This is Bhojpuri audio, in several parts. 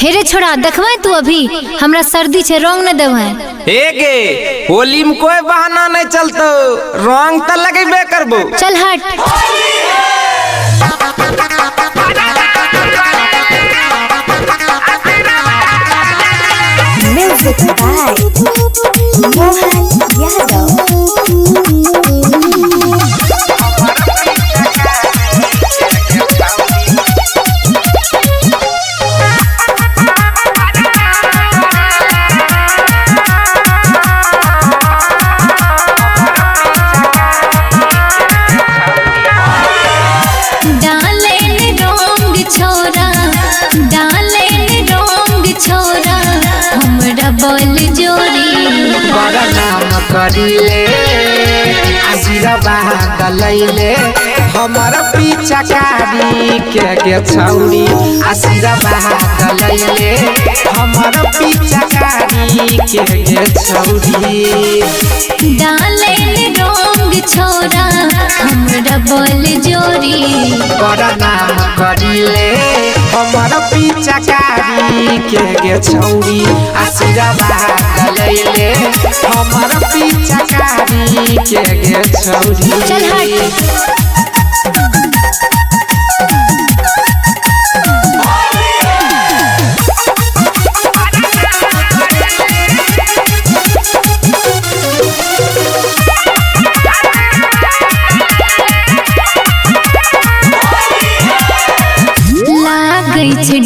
हेरे छोड़ा देखवा तू अभी हमरा सर्दी छे रंग न देवे एके होली में कोई बहाना नहीं चलतो रंग त लगेबे करबो चल हट। Music by Mohan Yadav। करीले आशीर्वाद दलैले हमारा पीछा कारी के छौरी आशीर्वाद दलैले हमारा पीछा कारी के छौरी डाले रंग छोरा हमरा बोल जोरी बड़ा नाम करीले हमारा पीछा कारी के छौरी आशीर्वाद दलैले हमारा पीछा कारी के छौरी चल हट।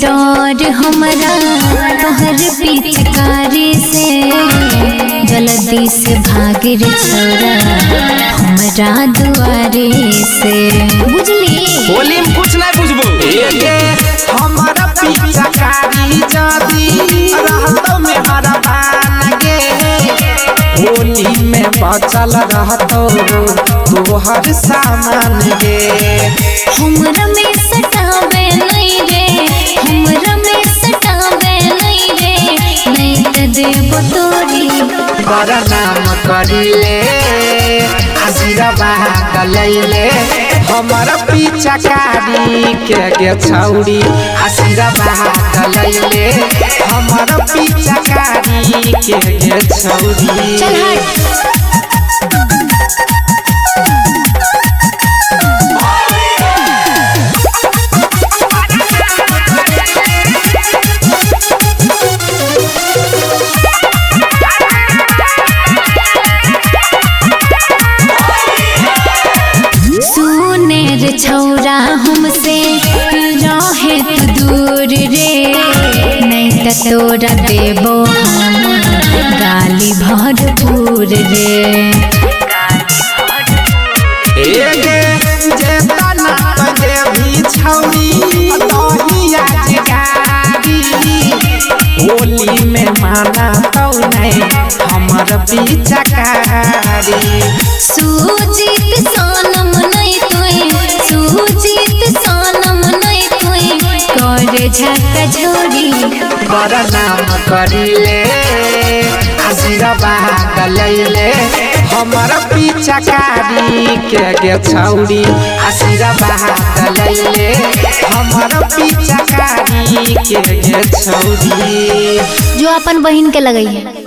डर हमरा तोहर पिचकारी से जल्दी से भाग रे छोरा हमरा दुआरे से बुझली होली में कुछ नहीं बुझबो हमारा पिचकारी जदी रहतो में हरा बान गे होली में बचल रहतो तोहर सामान गे हमरा में सटावे नहीं रे हमरा में सटावे नहीं रे नहीं त देबो तोरी बड़ा नाम करीले आशीर्वाद दलैले हमारा पीछा कारी के छौरी आशीर्वाद दलैले हमारा पीछा कारी के छौरी चल हट। छौरा हमसे रहे तू दूर रे नहीं त तोरा देबो हम गाली भरपूर रे एगे जेता ना बजे भी छौरी तोहिया जगारी होली में माना तो नहीं हमर बीचकारी सुजीत सनम नहीं सुजीत सनम नहीं करे झका झोरी बड़ा नाम करीले आशीर्वाद दलैले हमारा पीछा कारी के छौरी आशीर्वाद दलैले हमारा पीछा कारी के छौरी जो अपन बहन के लगई है।